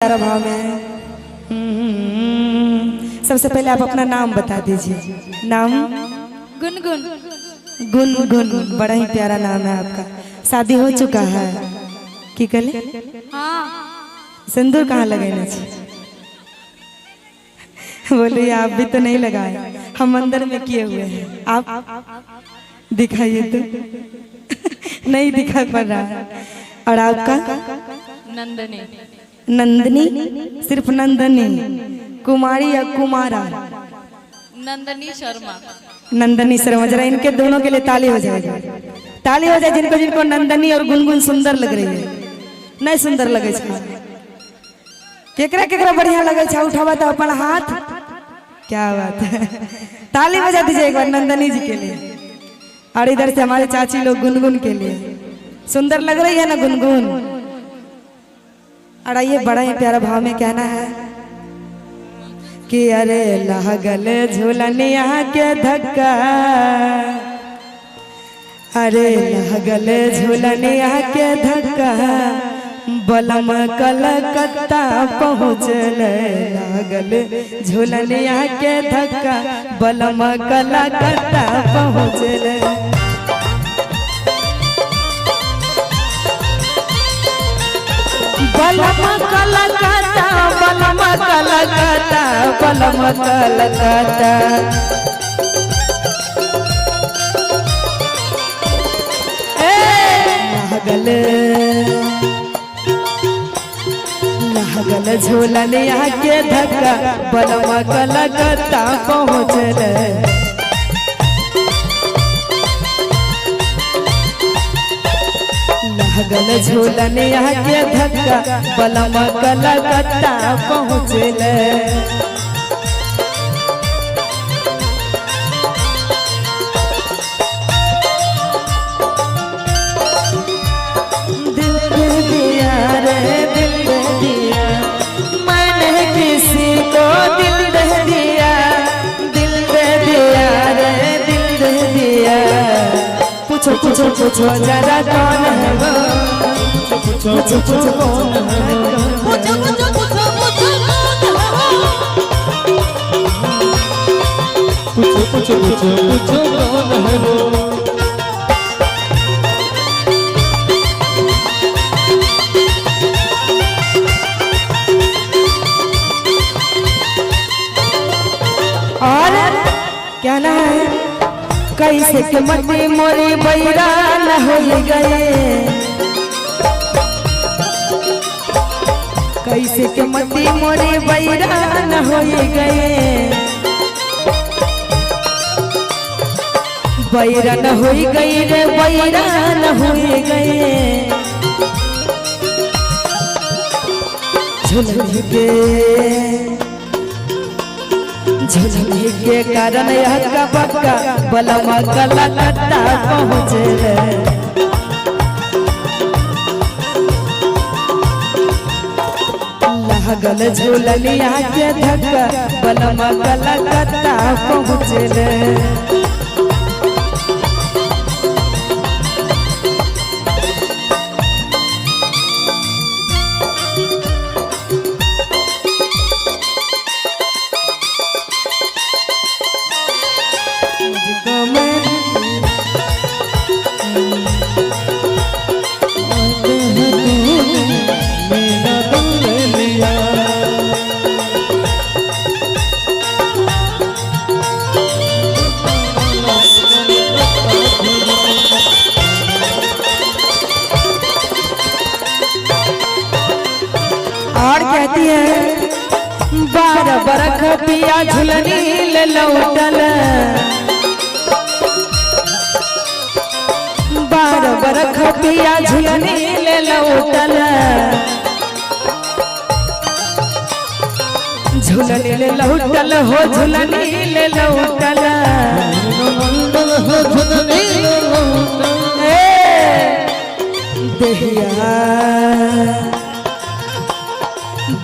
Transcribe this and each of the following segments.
भाव में सबसे पहले आप अपना नाम बता दीजिए। नाम? गुनगुन। गुनगुन, बड़ा ही प्यारा नाम है आपका। शादी हो चुका है कि कले? हाँ। सिंदूर कहाँ लगाना चाहिए? बोलिए आप भी तो नहीं लगाए, हम अंदर में किए हुए हैं। आप दिखाइए तो नहीं दिखाई पड़ रहा है। और आपका? नंदनी। नंदनी? सिर्फ नंदनी? कुमारी या कुमारा? नंदनी शर्मा। नंदनी शर्मा। जरा इनके दोनों के लिए ताली हो जाएगा, ताली हो जाए जिनको जिनको नंदनी और गुनगुन सुंदर लग रही है। नहीं सुंदर लगे केकरा केकरा बढ़िया लगे छा? उठावा तो अपन हाथ। क्या बात है, ताली बजा दीजिए एक बार नंदनी जी के लिए। और इधर से हमारे चाची लोग गुनगुन के लिए। सुंदर लग रही है ना गुनगुन? और ये बड़ा ही प्यारा भाव में कहना है कि अरे लागल झूलनिया के धक्का, अरे लागल झूलनिया के धक्का, बलम कलकत्ता पहुँचल। लागल झूलनिया के धक्का, बलम कलकत्ता पहुँचल। बलम कलकत्ता, बलम कलकत्ता, बलम कलकत्ता। लागल झूलनिया के धक्का, बलम कलकत्ता पहुँचल। लागल झूलनिया के धक्का, बलम कलकत्ता पहुँचल। दिल दे दिया रे, दिल दे दिया, मैंने किसी को दिल दे दिया, दिल दे दिया रे, दिल दे दिया। पूछो पूछो पूछो जरा कौन है वो? पूछो पूछो पूछो कौन है वो? पूछो पूछो पूछो पूछो पूछो पूछो पूछो पूछो कौन है वो? और क्या ना है? कैसे के मती मोरी बैरान हो गए, कैसे के मती मोरी बैरान हो गए, बैरान हो गई रे, बैरान हो गए। झुलने के कारण यह बक्का, बलम कलकत्ता पहुँचल। लागल झूलनिया के धक्का, बलम कलकत्ता पहुँचल। और कहती है 12 बरख पिया झुलनी ले लौटल, 12 बरख पिया झुलनी ले लौटल। झुलनी ले लौटल हो, झुलनी ले लौटल। देहिया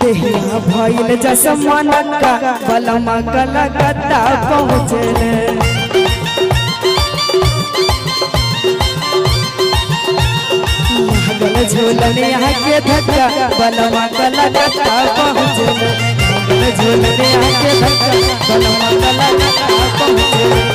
देहिया भइल जसमनका, बलम कलकत्ता पहुँचल। लागल मंगल झूलने आके धक्का बलमा कला धक्का पहुँचे मंगल झूलने आके धक्का बलमा कला धक्का पहुँचे